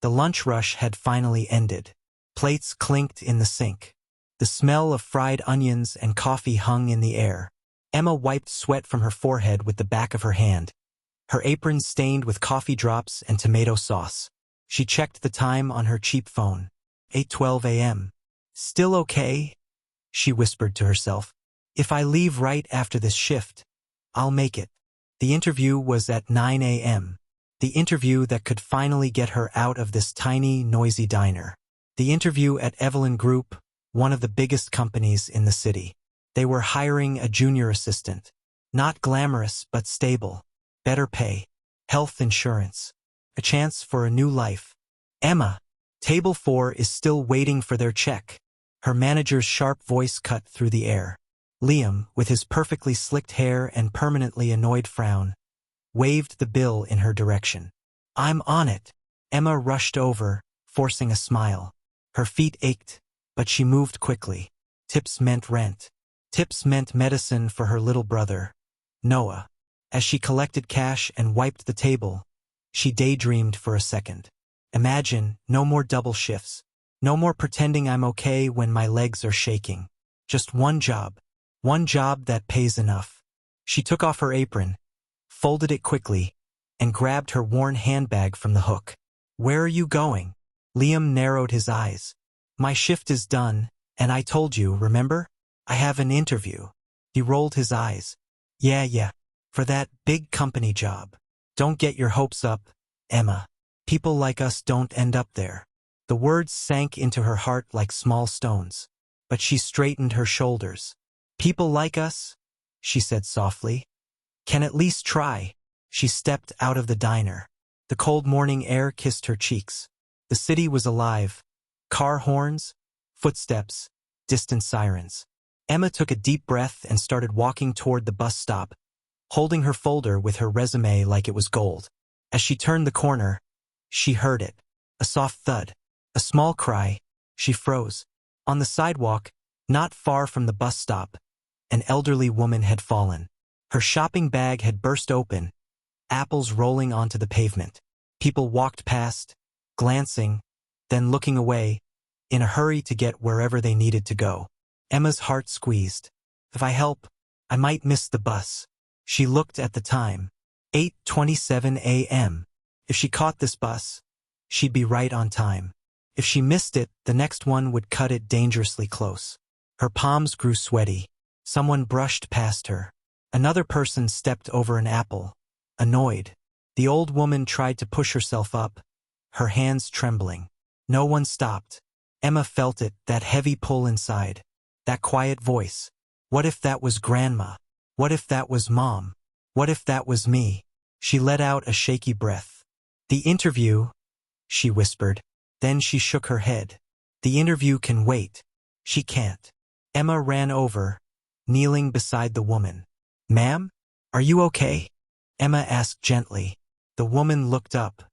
The lunch rush had finally ended. Plates clinked in the sink. The smell of fried onions and coffee hung in the air. Emma wiped sweat from her forehead with the back of her hand, her apron stained with coffee drops and tomato sauce. She checked the time on her cheap phone. 8:12 a.m. Still okay? She whispered to herself. If I leave right after this shift, I'll make it. The interview was at 9 a.m. The interview that could finally get her out of this tiny, noisy diner. The interview at Evelyn Group, one of the biggest companies in the city. They were hiring a junior assistant. Not glamorous, but stable. Better pay. Health insurance. A chance for a new life. Emma, Table 4 is still waiting for their check. Her manager's sharp voice cut through the air. Liam, with his perfectly slicked hair and permanently annoyed frown, waved the bill in her direction. I'm on it. Emma rushed over, forcing a smile. Her feet ached, but she moved quickly. Tips meant rent. Tips meant medicine for her little brother, Noah. As she collected cash and wiped the table, she daydreamed for a second. Imagine, no more double shifts. No more pretending I'm okay when my legs are shaking. Just one job. One job that pays enough. She took off her apron, folded it quickly, and grabbed her worn handbag from the hook. Where are you going? Liam narrowed his eyes. My shift is done, and I told you, remember? I have an interview. He rolled his eyes. Yeah. For that big company job. Don't get your hopes up, Emma. People like us don't end up there. The words sank into her heart like small stones. But she straightened her shoulders. People like us, she said softly, can at least try. She stepped out of the diner. The cold morning air kissed her cheeks. The city was alive. Car horns, footsteps, distant sirens. Emma took a deep breath and started walking toward the bus stop, holding her folder with her resume like it was gold. As she turned the corner, she heard it. A soft thud. A small cry. She froze. On the sidewalk, not far from the bus stop, an elderly woman had fallen. Her shopping bag had burst open, apples rolling onto the pavement. People walked past, glancing, then looking away, in a hurry to get wherever they needed to go. Emma's heart squeezed. If I help, I might miss the bus. She looked at the time. 8:27 a.m. If she caught this bus, she'd be right on time. If she missed it, the next one would cut it dangerously close. Her palms grew sweaty. Someone brushed past her. Another person stepped over an apple, annoyed. The old woman tried to push herself up, her hands trembling. No one stopped. Emma felt it, that heavy pull inside. That quiet voice. What if that was Grandma? What if that was Mom? What if that was me? She let out a shaky breath. The interview, she whispered. Then she shook her head. The interview can wait. She can't. Emma ran over, kneeling beside the woman. Ma'am, are you okay? Emma asked gently. The woman looked up.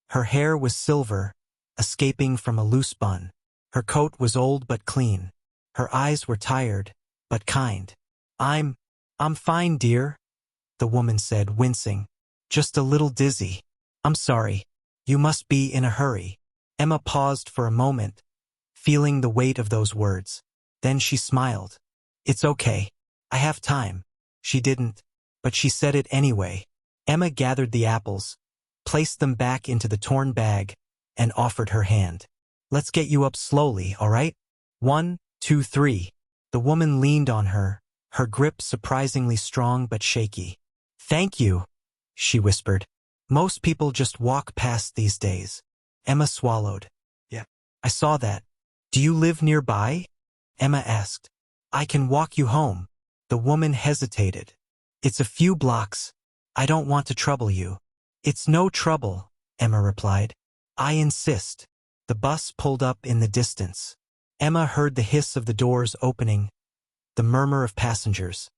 Her hair was silver, escaping from a loose bun. Her coat was old but clean. Her eyes were tired, but kind. I'm fine, dear, the woman said, wincing. Just a little dizzy. I'm sorry. You must be in a hurry. Emma paused for a moment, feeling the weight of those words. Then she smiled. It's okay. I have time. She didn't, but she said it anyway. Emma gathered the apples, placed them back into the torn bag, and offered her hand. Let's get you up slowly, all right? 1, 2, 3. The woman leaned on her, her grip surprisingly strong but shaky. Thank you, she whispered. Most people just walk past these days. Emma swallowed. Yeah, I saw that. Do you live nearby? Emma asked. I can walk you home. The woman hesitated. It's a few blocks. I don't want to trouble you. It's no trouble, Emma replied. I insist. The bus pulled up in the distance. Emma heard the hiss of the doors opening, the murmur of passengers,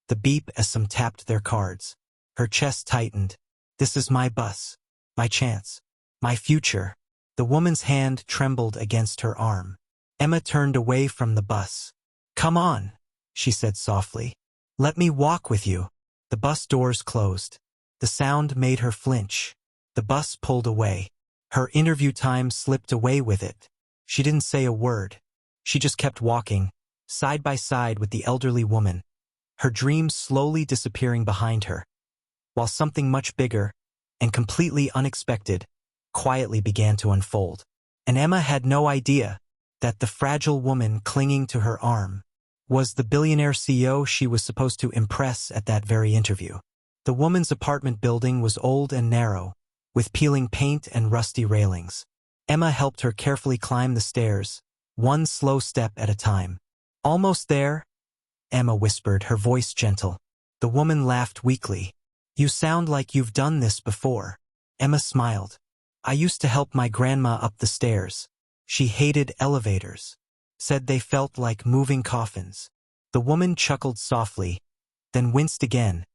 the beep as some tapped their cards. Her chest tightened. This is my bus, my chance, my future. The woman's hand trembled against her arm. Emma turned away from the bus. Come on, she said softly. Let me walk with you. The bus doors closed. The sound made her flinch. The bus pulled away. Her interview time slipped away with it. She didn't say a word. She just kept walking, side by side with the elderly woman, her dreams slowly disappearing behind her, while something much bigger and completely unexpected quietly began to unfold. And Emma had no idea that the fragile woman clinging to her arm was the billionaire CEO she was supposed to impress at that very interview. The woman's apartment building was old and narrow, with peeling paint and rusty railings. Emma helped her carefully climb the stairs, one slow step at a time. "Almost there?" Emma whispered, her voice gentle. The woman laughed weakly. "You sound like you've done this before." Emma smiled. "I used to help my grandma up the stairs. She hated elevators. Said they felt like moving coffins." The woman chuckled softly, then winced again,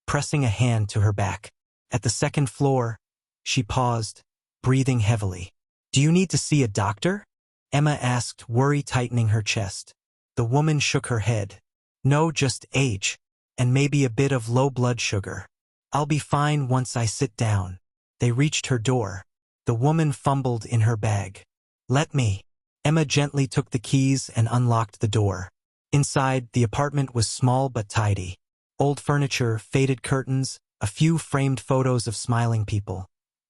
pressing a hand to her back. At the second floor, she paused, breathing heavily. "Do you need to see a doctor?" Emma asked, worry tightening her chest. The woman shook her head. "No, just age, and maybe a bit of low blood sugar. I'll be fine once I sit down." They reached her door. The woman fumbled in her bag. "Let me." Emma gently took the keys and unlocked the door. Inside, the apartment was small but tidy. Old furniture, faded curtains, a few framed photos of smiling people,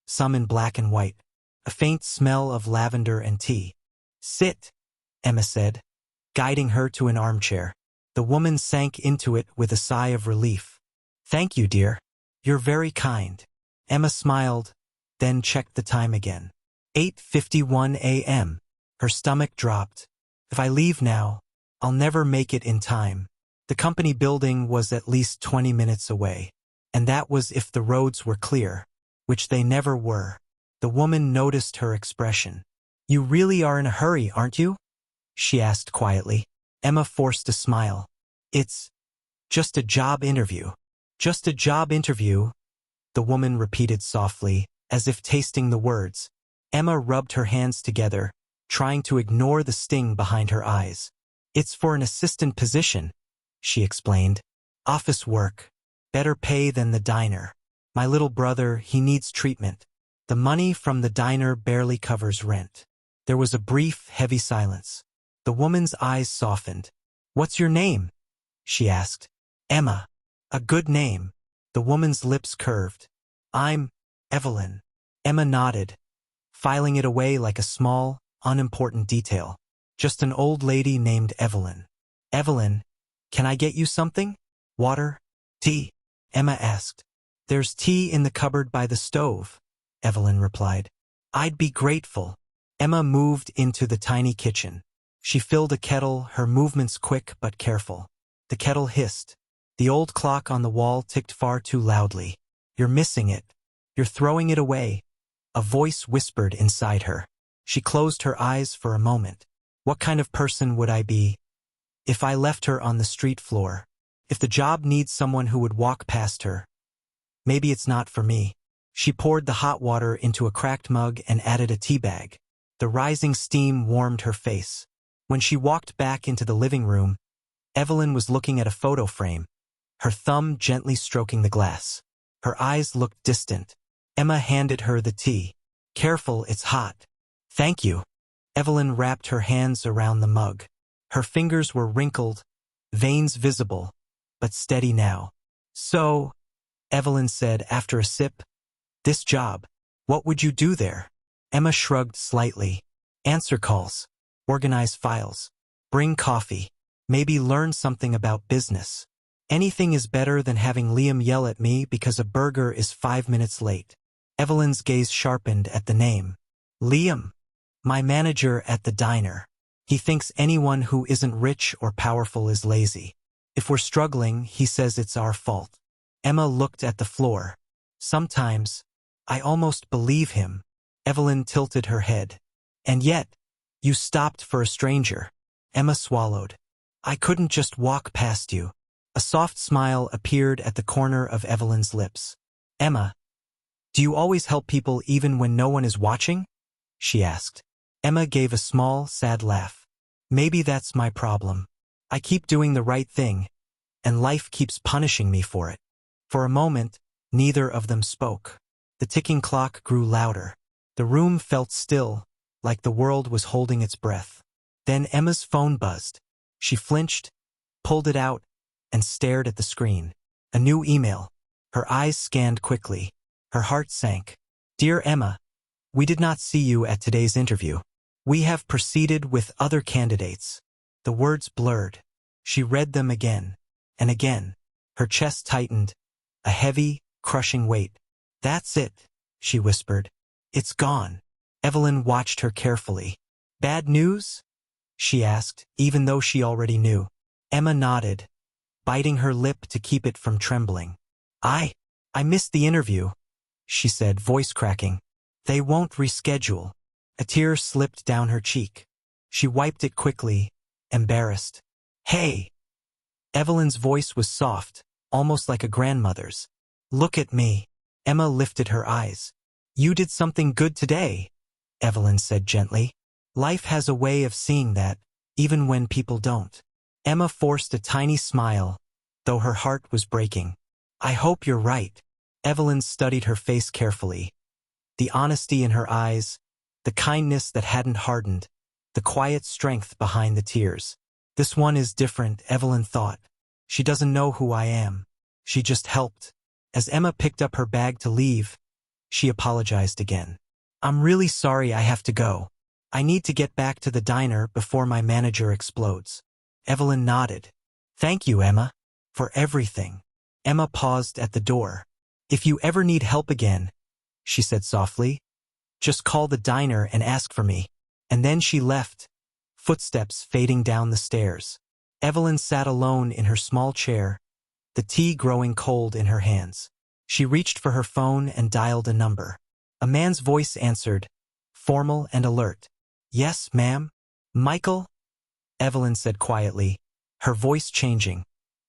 some in black and white. A faint smell of lavender and tea. "Sit," Emma said, guiding her to an armchair. The woman sank into it with a sigh of relief. "Thank you, dear. You're very kind." Emma smiled, then checked the time again. 8:51 a.m. Her stomach dropped. "If I leave now, I'll never make it in time." The company building was at least 20 minutes away, and that was if the roads were clear, which they never were. The woman noticed her expression. "You really are in a hurry, aren't you?" she asked quietly. Emma forced a smile. "It's just a job interview." "Just a job interview," the woman repeated softly, as if tasting the words. Emma rubbed her hands together, trying to ignore the sting behind her eyes. "It's for an assistant position," she explained. "Office work. Better pay than the diner. My little brother, he needs treatment. The money from the diner barely covers rent." There was a brief, heavy silence. The woman's eyes softened. "What's your name?" she asked. "Emma." "A good name." The woman's lips curved. "I'm Evelyn." Emma nodded, filing it away like a small, unimportant detail. "Just an old lady named Evelyn." "Evelyn, can I get you something? Water? Tea?" Emma asked. "There's tea in the cupboard by the stove," Evelyn replied. "I'd be grateful." Emma moved into the tiny kitchen. She filled a kettle, her movements quick but careful. The kettle hissed. The old clock on the wall ticked far too loudly. "You're missing it. You're throwing it away," a voice whispered inside her. She closed her eyes for a moment. What kind of person would I be if I left her on the street floor? If the job needs someone who would walk past her, maybe it's not for me. She poured the hot water into a cracked mug and added a tea bag. The rising steam warmed her face. When she walked back into the living room, Evelyn was looking at a photo frame, her thumb gently stroking the glass. Her eyes looked distant. Emma handed her the tea. "Careful, it's hot." "Thank you." Evelyn wrapped her hands around the mug. Her fingers were wrinkled, veins visible, but steady now. "So," Evelyn said after a sip, "this job, what would you do there?" Emma shrugged slightly. "Answer calls, organize files, bring coffee, maybe learn something about business. Anything is better than having Liam yell at me because a burger is 5 minutes late." Evelyn's gaze sharpened at the name. "Liam, my manager at the diner. He thinks anyone who isn't rich or powerful is lazy. If we're struggling, he says it's our fault." Emma looked at the floor. "Sometimes, I almost believe him." Evelyn tilted her head. "And yet, you stopped for a stranger." Emma swallowed. "I couldn't just walk past you." A soft smile appeared at the corner of Evelyn's lips. "Emma, do you always help people even when no one is watching?" she asked. Emma gave a small, sad laugh. "Maybe that's my problem. I keep doing the right thing, and life keeps punishing me for it." For a moment, neither of them spoke. The ticking clock grew louder. The room felt still, like the world was holding its breath. Then Emma's phone buzzed. She flinched, pulled it out, and stared at the screen. A new email. Her eyes scanned quickly. Her heart sank. "Dear Emma, we did not see you at today's interview. We have proceeded with other candidates." The words blurred. She read them again and again. Her chest tightened, a heavy, crushing weight. "That's it," she whispered. "It's gone." Evelyn watched her carefully. "Bad news?" she asked, even though she already knew. Emma nodded, biting her lip to keep it from trembling. I missed the interview," she said, voice cracking. "They won't reschedule." A tear slipped down her cheek. She wiped it quickly, embarrassed. "Hey!" Evelyn's voice was soft, almost like a grandmother's. "Look at me." Emma lifted her eyes. "You did something good today," Evelyn said gently. "Life has a way of seeing that, even when people don't." Emma forced a tiny smile, though her heart was breaking. "I hope you're right." Evelyn studied her face carefully. The honesty in her eyes, the kindness that hadn't hardened, the quiet strength behind the tears. "This one is different," Evelyn thought. "She doesn't know who I am. She just helped." As Emma picked up her bag to leave, she apologized again. "I'm really sorry I have to go. I need to get back to the diner before my manager explodes." Evelyn nodded. "Thank you, Emma, for everything." Emma paused at the door. "If you ever need help again," she said softly, "just call the diner and ask for me." And then she left, footsteps fading down the stairs. Evelyn sat alone in her small chair, the tea growing cold in her hands. She reached for her phone and dialed a number. A man's voice answered, formal and alert. "Yes, ma'am." "Michael?" Evelyn said quietly, her voice changing,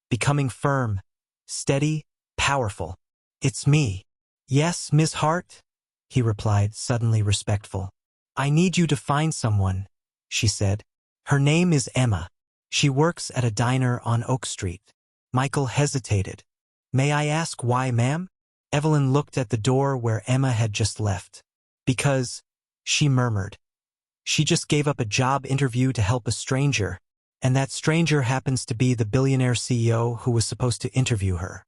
becoming firm, steady, powerful. "It's me." "Yes, Miss Hart?" he replied, suddenly respectful. "I need you to find someone," she said. "Her name is Emma. She works at a diner on Oak Street." Michael hesitated. "May I ask why, ma'am?" Evelyn looked at the door where Emma had just left. "Because," she murmured, "she just gave up a job interview to help a stranger, and that stranger happens to be the billionaire CEO who was supposed to interview her."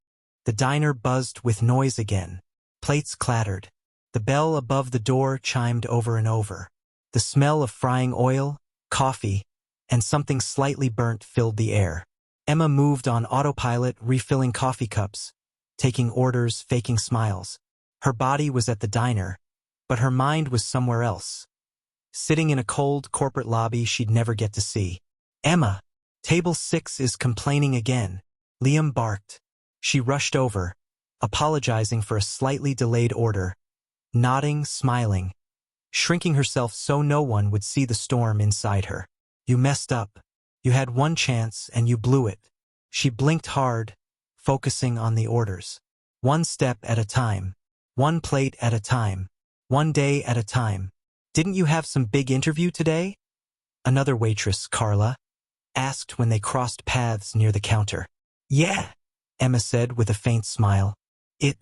The diner buzzed with noise again. Plates clattered. The bell above the door chimed over and over. The smell of frying oil, coffee, and something slightly burnt filled the air. Emma moved on autopilot, refilling coffee cups, taking orders, faking smiles. Her body was at the diner, but her mind was somewhere else, sitting in a cold corporate lobby she'd never get to see. "Emma, table 6 is complaining again," Liam barked. She rushed over, apologizing for a slightly delayed order, nodding, smiling, shrinking herself so no one would see the storm inside her. "You messed up. You had one chance and you blew it." She blinked hard, focusing on the orders. One step at a time, one plate at a time, one day at a time. "Didn't you have some big interview today?" Another waitress, Carla, asked when they crossed paths near the counter. "Yeah," Emma said with a faint smile. "It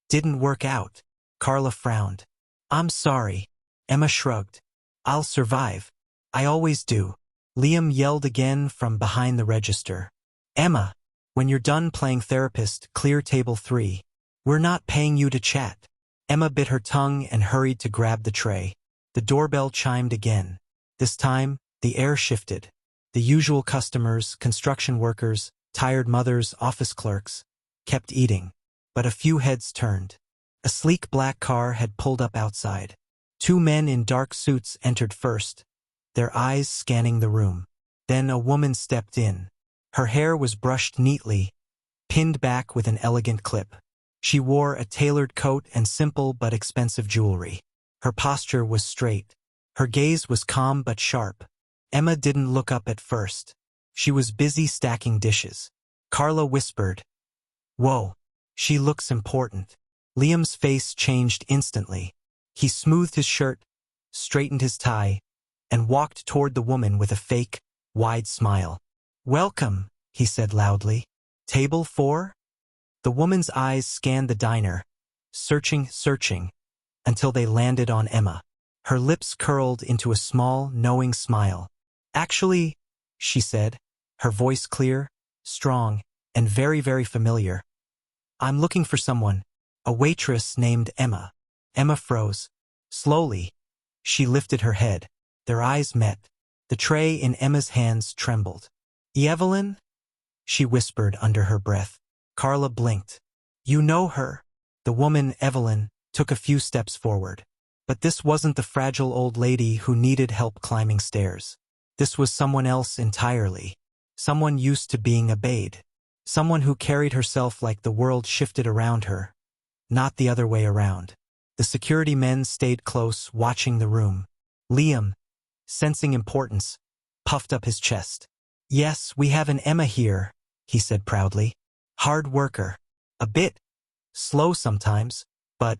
didn't work out." Carla frowned. "I'm sorry." Emma shrugged. "I'll survive. I always do." Liam yelled again from behind the register. "Emma, when you're done playing therapist, clear table 3. We're not paying you to chat." Emma bit her tongue and hurried to grab the tray. The doorbell chimed again. This time, the air shifted. The usual customers, construction workers, tired mothers, office clerks, kept eating. But a few heads turned. A sleek black car had pulled up outside. 2 men in dark suits entered first, their eyes scanning the room. Then a woman stepped in. Her hair was brushed neatly, pinned back with an elegant clip. She wore a tailored coat and simple but expensive jewelry. Her posture was straight. Her gaze was calm but sharp. Emma didn't look up at first. She was busy stacking dishes. Carla whispered, "Whoa, she looks important." Liam's face changed instantly. He smoothed his shirt, straightened his tie, and walked toward the woman with a fake, wide smile. "Welcome," he said loudly. "Table 4? The woman's eyes scanned the diner, searching. until they landed on Emma. Her lips curled into a small, knowing smile. "Actually," she said, her voice clear, strong, and very, very familiar, "I'm looking for someone, a waitress named Emma." Emma froze. Slowly, she lifted her head. Their eyes met. The tray in Emma's hands trembled. "Evelyn?" she whispered under her breath. Carla blinked. "You know her?" The woman, Evelyn, took a few steps forward. But this wasn't the fragile old lady who needed help climbing stairs. This was someone else entirely. Someone used to being obeyed. Someone who carried herself like the world shifted around her, not the other way around. The security men stayed close, watching the room. Liam, sensing importance, puffed up his chest. "Yes, we have an Emma here," he said proudly. "Hard worker. A bit slow sometimes, but—"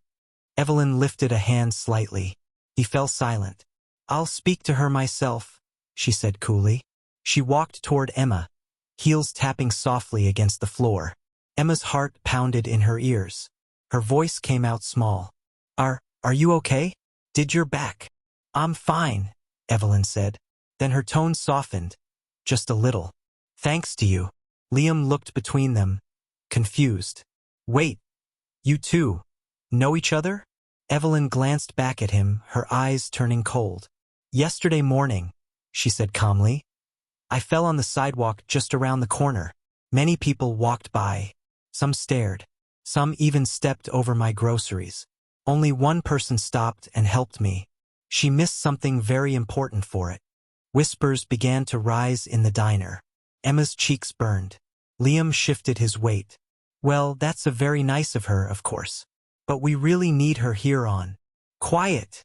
Evelyn lifted a hand slightly. He fell silent. "I'll speak to her myself," she said coolly. She walked toward Emma, heels tapping softly against the floor. Emma's heart pounded in her ears. Her voice came out small. Are you okay? Did your back?" "I'm fine," Evelyn said. Then her tone softened, just a little. "Thanks to you." Liam looked between them, confused. "Wait, you two know each other?" Evelyn glanced back at him, her eyes turning cold. "Yesterday morning," she said calmly, "I fell on the sidewalk just around the corner. Many people walked by. Some stared. Some even stepped over my groceries. Only one person stopped and helped me. She missed something very important for it." Whispers began to rise in the diner. Emma's cheeks burned. Liam shifted his weight. "Well, that's a very nice of her, of course. But we really need her here on." "Quiet,"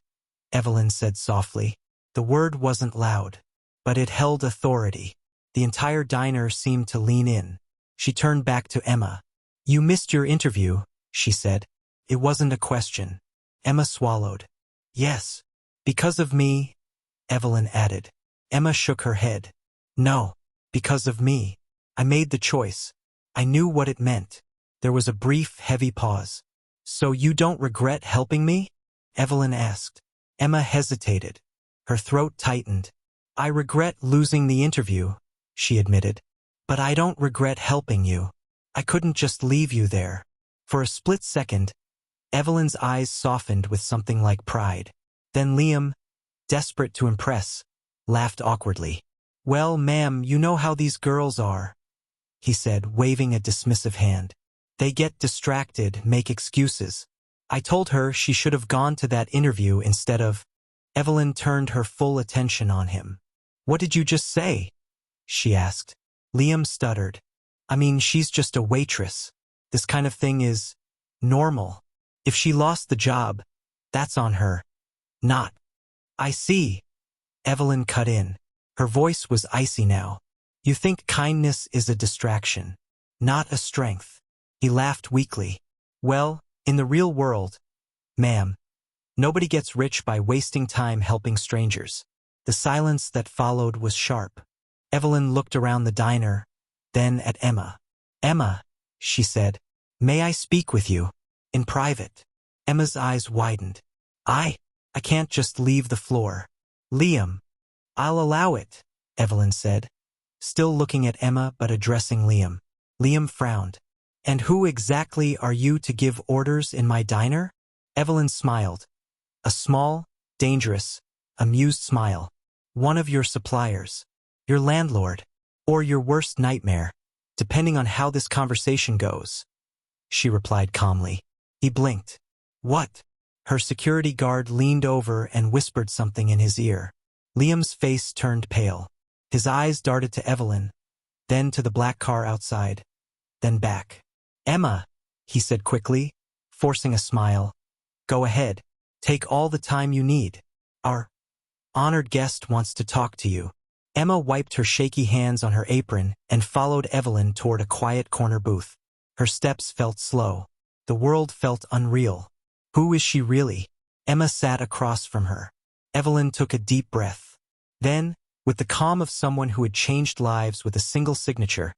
Evelyn said softly. The word wasn't loud, but it held authority. The entire diner seemed to lean in. She turned back to Emma. "You missed your interview," she said. It wasn't a question. Emma swallowed. "Yes. Because of me," Evelyn added. Emma shook her head. "No. Because of me. I made the choice. I knew what it meant." There was a brief, heavy pause. "So you don't regret helping me?" Evelyn asked. Emma hesitated. Her throat tightened. "I regret losing the interview," she admitted. "But I don't regret helping you. I couldn't just leave you there." For a split second, Evelyn's eyes softened with something like pride. Then Liam, desperate to impress, laughed awkwardly. "Well, ma'am, you know how these girls are," he said, waving a dismissive hand. "They get distracted, make excuses. I told her she should have gone to that interview instead of—" Evelyn turned her full attention on him. "What did you just say?" she asked. Liam stuttered. "I mean, she's just a waitress. This kind of thing is normal. If she lost the job, that's on her. Not—" "I see," Evelyn cut in. Her voice was icy now. "You think kindness is a distraction, not a strength." He laughed weakly. "Well, in the real world, ma'am, nobody gets rich by wasting time helping strangers." The silence that followed was sharp. Evelyn looked around the diner, then at Emma. "Emma," she said, "may I speak with you? In private?" Emma's eyes widened. I can't just leave the floor." "Liam." "I'll allow it," Evelyn said, still looking at Emma but addressing Liam. Liam frowned. "And who exactly are you to give orders in my diner?" Evelyn smiled. A small, dangerous, amused smile. "One of your suppliers. Your landlord. Or your worst nightmare, depending on how this conversation goes," she replied calmly. He blinked. "What?" Her security guard leaned over and whispered something in his ear. Liam's face turned pale. His eyes darted to Evelyn, then to the black car outside, then back. "Emma," he said quickly, forcing a smile. "Go ahead. Take all the time you need. Our honored guest wants to talk to you." Emma wiped her shaky hands on her apron and followed Evelyn toward a quiet corner booth. Her steps felt slow. The world felt unreal. Who is she really? Emma sat across from her. Evelyn took a deep breath. Then, with the calm of someone who had changed lives with a single signature,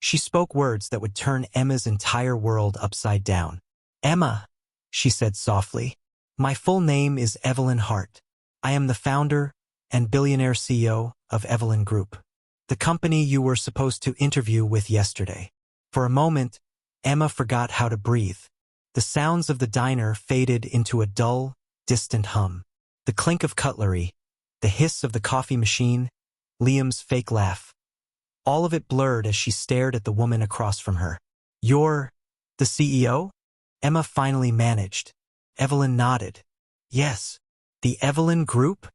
she spoke words that would turn Emma's entire world upside down. "Emma," she said softly, My full name is Evelyn Hart. I am the founder and billionaire CEO of Evelyn Group, the company you were supposed to interview with yesterday. For a moment, Emma forgot how to breathe. The sounds of the diner faded into a dull, distant hum. The clink of cutlery, the hiss of the coffee machine, Liam's fake laugh. All of it blurred as she stared at the woman across from her. You're the CEO? Emma finally managed. Evelyn nodded. Yes. The Evelyn Group?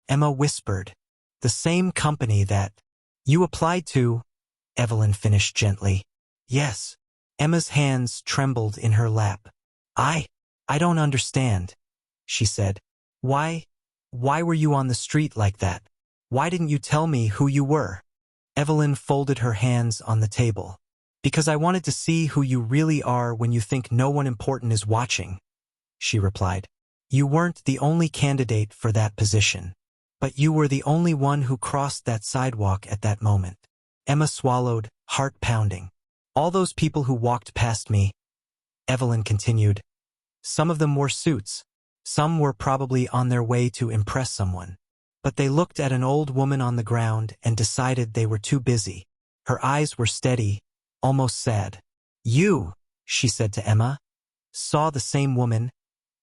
Emma whispered. The same company that you applied to, Evelyn finished gently. Yes. Emma's hands trembled in her lap. I don't understand, she said. Why were you on the street like that? Why didn't you tell me who you were? Evelyn folded her hands on the table. Because I wanted to see who you really are when you think no one important is watching, she replied. You weren't the only candidate for that position, but you were the only one who crossed that sidewalk at that moment. Emma swallowed, heart pounding. All those people who walked past me, Evelyn continued. Some of them wore suits. Some were probably on their way to impress someone. But they looked at an old woman on the ground and decided they were too busy. Her eyes were steady, almost sad. You, she said to Emma, saw the same woman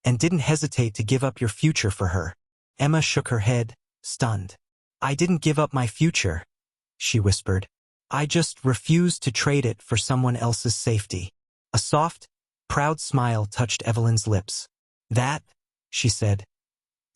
and didn't hesitate to give up your future for her. Emma shook her head, stunned. I didn't give up my future, she whispered. I just refused to trade it for someone else's safety. A soft, proud smile touched Evelyn's lips. That, she said,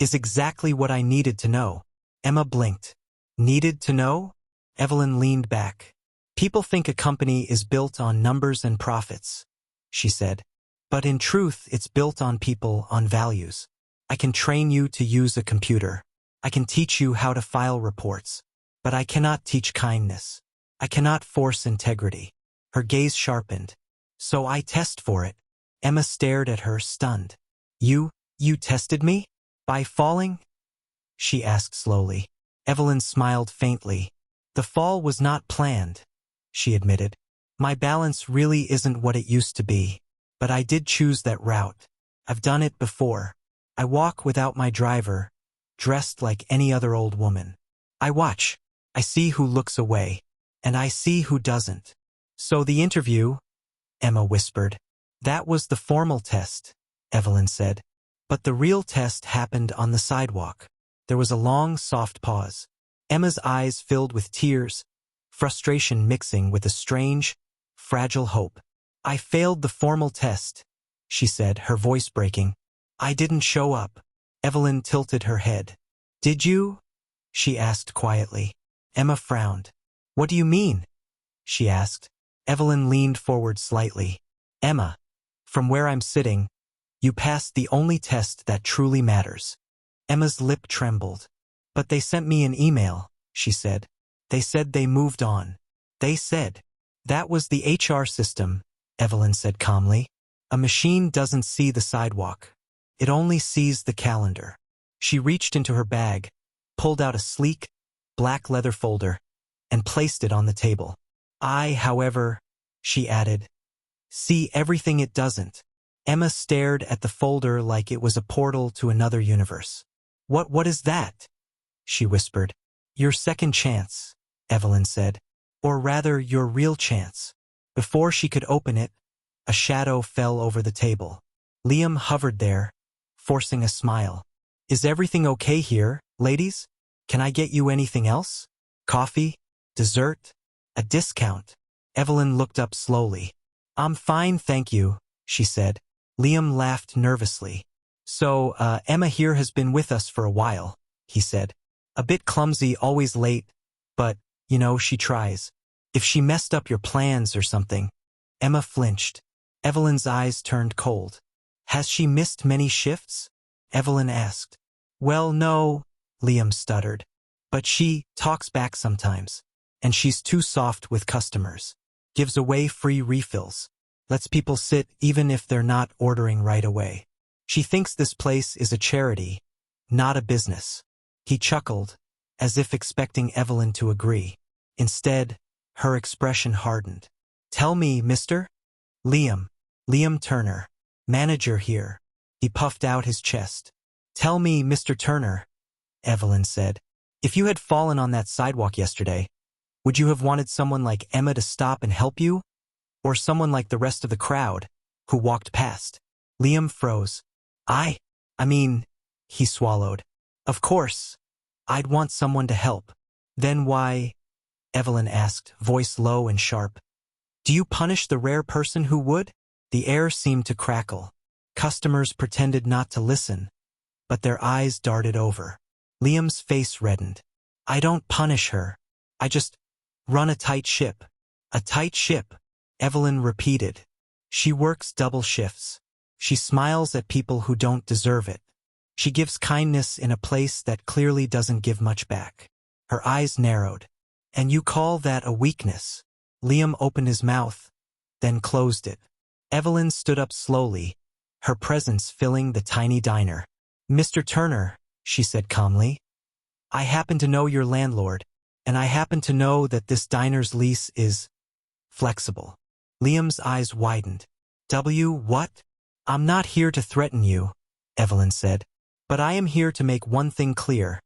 is exactly what I needed to know. Emma blinked. Needed to know? Evelyn leaned back. People think a company is built on numbers and profits, she said. But in truth, it's built on people, on values. I can train you to use a computer. I can teach you how to file reports. But I cannot teach kindness. I cannot force integrity. Her gaze sharpened. So I test for it. Emma stared at her, stunned. You tested me? By falling? She asked slowly. Evelyn smiled faintly. The fall was not planned, she admitted. My balance really isn't what it used to be. But I did choose that route. I've done it before. I walk without my driver, dressed like any other old woman. I watch. I see who looks away. And I see who doesn't. So the interview, Emma whispered. That was the formal test, Evelyn said. But the real test happened on the sidewalk. There was a long, soft pause. Emma's eyes filled with tears, frustration mixing with a strange, fragile hope. I failed the formal test, she said, her voice breaking. I didn't show up. Evelyn tilted her head. Did you? She asked quietly. Emma frowned. What do you mean? She asked. Evelyn leaned forward slightly. Emma, from where I'm sitting, you passed the only test that truly matters. Emma's lip trembled. But they sent me an email, she said. They said they moved on. They said. That was the HR system, Evelyn said calmly. A machine doesn't see the sidewalk. It only sees the calendar. She reached into her bag, pulled out a sleek, black leather folder, and placed it on the table. I, however, she added, see everything it doesn't. Emma stared at the folder like it was a portal to another universe. What is that? She whispered. Your second chance, Evelyn said. Or rather, your real chance. Before she could open it, a shadow fell over the table. Liam hovered there, forcing a smile. Is everything okay here, ladies? Can I get you anything else? Coffee? Dessert? A discount? Evelyn looked up slowly. I'm fine, thank you, she said. Liam laughed nervously. So, Emma here has been with us for a while, he said. A bit clumsy, always late, but, she tries. If she messed up your plans or something. Emma flinched. Evelyn's eyes turned cold. Has she missed many shifts? Evelyn asked. Well, no, Liam stuttered. But she talks back sometimes. And she's too soft with customers. Gives away free refills. Lets people sit even if they're not ordering right away. She thinks this place is a charity, not a business. He chuckled, as if expecting Evelyn to agree. Instead, her expression hardened. Tell me, mister? Liam Turner, manager here. He puffed out his chest. "Tell me, Mr. Turner," Evelyn said, "if you had fallen on that sidewalk yesterday, would you have wanted someone like Emma to stop and help you? Or someone like the rest of the crowd, who walked past?" Liam froze. I mean, he swallowed. "Of course, I'd want someone to help." "Then why?" Evelyn asked, voice low and sharp. "Do you punish the rare person who would?" The air seemed to crackle. Customers pretended not to listen, but their eyes darted over. Liam's face reddened. "I don't punish her. I just run a tight ship." "A tight ship," Evelyn repeated. "She works double shifts. She smiles at people who don't deserve it. She gives kindness in a place that clearly doesn't give much back." Her eyes narrowed. "And you call that a weakness?" Liam opened his mouth, then closed it. Evelyn stood up slowly, her presence filling the tiny diner. "Mr. Turner," she said calmly, "I happen to know your landlord, and I happen to know that this diner's lease is flexible." Liam's eyes widened. What? "I'm not here to threaten you," Evelyn said, "but I am here to make one thing clear.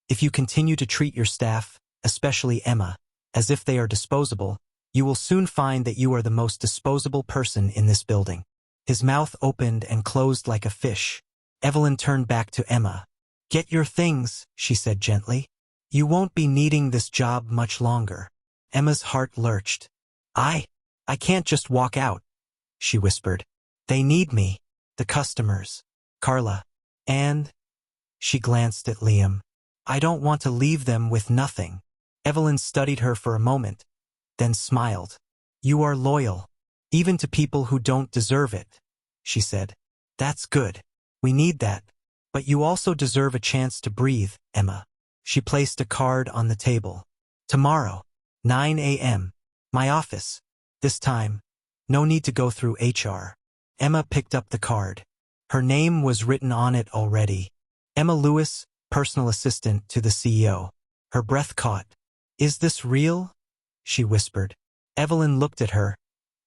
If you continue to treat your staff, especially Emma, as if they are disposable, you will soon find that you are the most disposable person in this building." His mouth opened and closed like a fish. Evelyn turned back to Emma. "Get your things," she said gently. "You won't be needing this job much longer." Emma's heart lurched. I can't just walk out," she whispered. "They need me. The customers. Carla. And—" she glanced at Liam. "I don't want to leave them with nothing." Evelyn studied her for a moment, then smiled. "You are loyal, even to people who don't deserve it," she said. "That's good. We need that. But you also deserve a chance to breathe, Emma." She placed a card on the table. "Tomorrow, 9 a.m. My office. This time, no need to go through HR." Emma picked up the card. Her name was written on it already. Emma Lewis, personal assistant to the CEO. Her breath caught. "Is this real?" she whispered. Evelyn looked at her,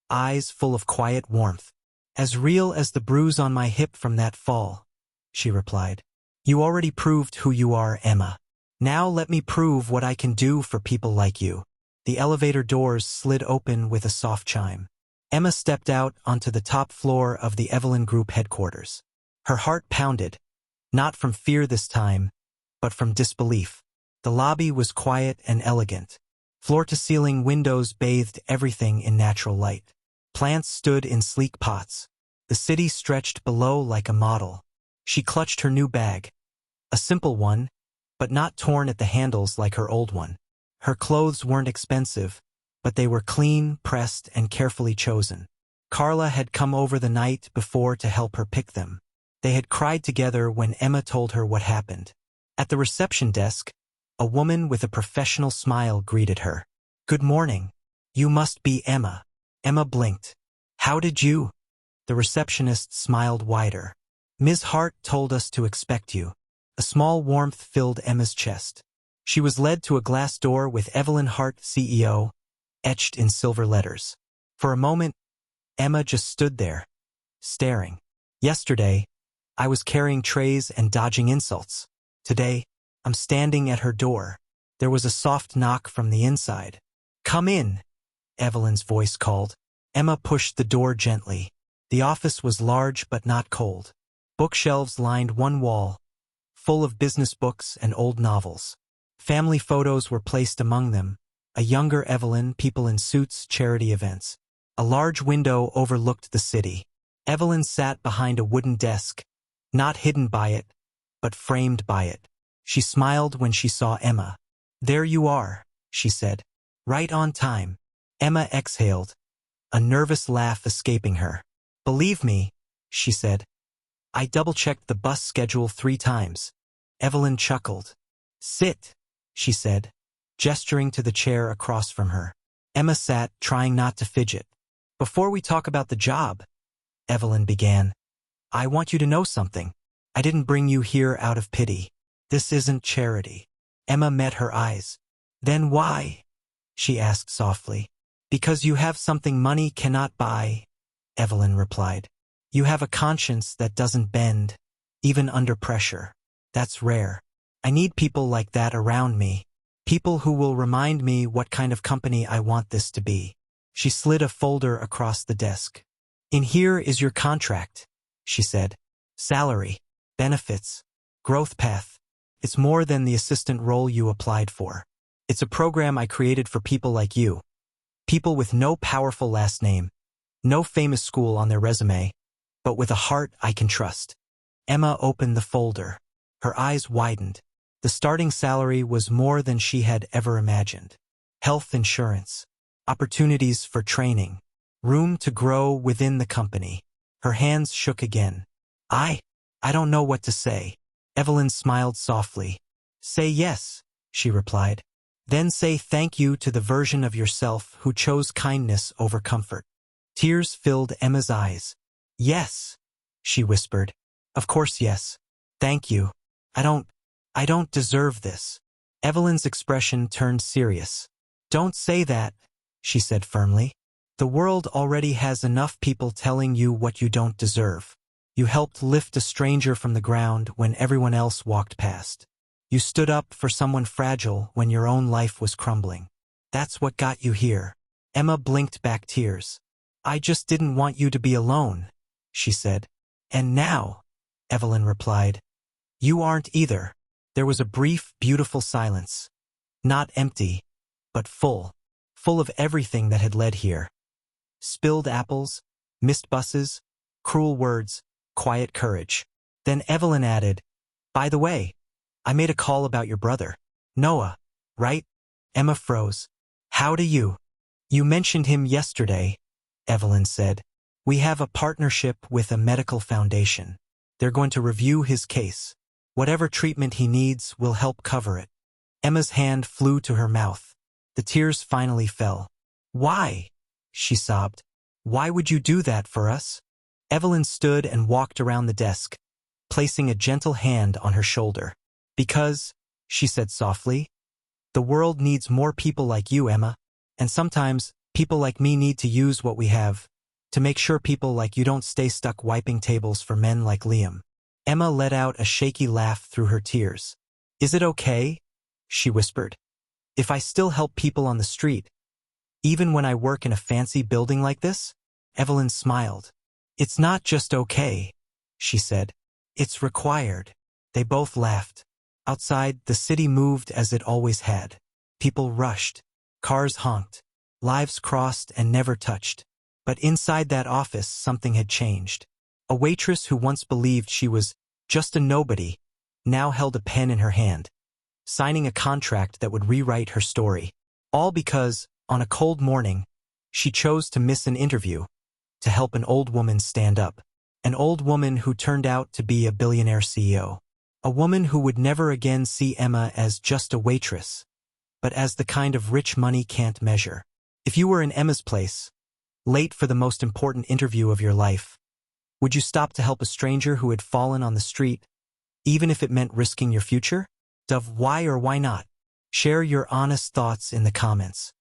eyes full of quiet warmth. "As real as the bruise on my hip from that fall," she replied. "You already proved who you are, Emma. Now let me prove what I can do for people like you." The elevator doors slid open with a soft chime. Emma stepped out onto the top floor of the Evelyn Group headquarters. Her heart pounded, not from fear this time, but from disbelief. The lobby was quiet and elegant. Floor-to-ceiling windows bathed everything in natural light. Plants stood in sleek pots. The city stretched below like a model. She clutched her new bag. A simple one, but not torn at the handles like her old one. Her clothes weren't expensive, but they were clean, pressed, and carefully chosen. Carla had come over the night before to help her pick them. They had cried together when Emma told her what happened. At the reception desk, a woman with a professional smile greeted her. "Good morning. You must be Emma." Emma blinked. "How did you?" The receptionist smiled wider. "Ms. Hart told us to expect you." A small warmth filled Emma's chest. She was led to a glass door with Evelyn Hart, CEO, etched in silver letters. For a moment, Emma just stood there, staring. Yesterday, I was carrying trays and dodging insults. Today, I'm standing at her door. There was a soft knock from the inside. "Come in," Evelyn's voice called. Emma pushed the door gently. The office was large but not cold. Bookshelves lined one wall, full of business books and old novels. Family photos were placed among them. A younger Evelyn, people in suits, charity events. A large window overlooked the city. Evelyn sat behind a wooden desk, not hidden by it, but framed by it. She smiled when she saw Emma. "There you are," she said. "Right on time." Emma exhaled, a nervous laugh escaping her. "Believe me," she said, "I double-checked the bus schedule 3 times. Evelyn chuckled. "Sit," she said, gesturing to the chair across from her. Emma sat, trying not to fidget. "Before we talk about the job," Evelyn began, "I want you to know something. I didn't bring you here out of pity. This isn't charity." Emma met her eyes. "Then why?" she asked softly. "Because you have something money cannot buy," Evelyn replied. You have a conscience that doesn't bend, even under pressure. That's rare. I need people like that around me. People who will remind me what kind of company I want this to be. She slid a folder across the desk. In here is your contract, she said. Salary, benefits, growth path. It's more than the assistant role you applied for. It's a program I created for people like you. People with no powerful last name, no famous school on their resume, but with a heart I can trust. Emma opened the folder. Her eyes widened. The starting salary was more than she had ever imagined. Health insurance, opportunities for training, room to grow within the company. Her hands shook again. I don't know what to say. Evelyn smiled softly. Say yes, she replied. Then say thank you to the version of yourself who chose kindness over comfort. Tears filled Emma's eyes. Yes, she whispered. Of course yes. Thank you. I don't deserve this. Evelyn's expression turned serious. Don't say that, she said firmly. The world already has enough people telling you what you don't deserve. You helped lift a stranger from the ground when everyone else walked past. You stood up for someone fragile when your own life was crumbling. That's what got you here. Emma blinked back tears. I just didn't want you to be alone, she said. And now, Evelyn replied, you aren't either. There was a brief, beautiful silence. Not empty, but full. Full of everything that had led here. Spilled apples, missed buses, cruel words, quiet courage. Then Evelyn added, by the way, I made a call about your brother. Noah, right? Emma froze. How do you? You mentioned him yesterday, Evelyn said. We have a partnership with a medical foundation. They're going to review his case. Whatever treatment he needs will help cover it. Emma's hand flew to her mouth. The tears finally fell. Why? She sobbed. Why would you do that for us? Evelyn stood and walked around the desk, placing a gentle hand on her shoulder. Because, she said softly, the world needs more people like you, Emma, and sometimes people like me need to use what we have to make sure people like you don't stay stuck wiping tables for men like Liam. Emma let out a shaky laugh through her tears. Is it okay? She whispered. If I still help people on the street, even when I work in a fancy building like this? Evelyn smiled. It's not just okay, she said. It's required. They both laughed. Outside, the city moved as it always had. People rushed. Cars honked. Lives crossed and never touched. But inside that office, something had changed. A waitress who once believed she was just a nobody now held a pen in her hand, signing a contract that would rewrite her story. All because, on a cold morning, she chose to miss an interview to help an old woman stand up. An old woman who turned out to be a billionaire CEO. A woman who would never again see Emma as just a waitress, but as the kind of rich money can't measure. If you were in Emma's place, late for the most important interview of your life, would you stop to help a stranger who had fallen on the street, even if it meant risking your future? Why or why not? Share your honest thoughts in the comments.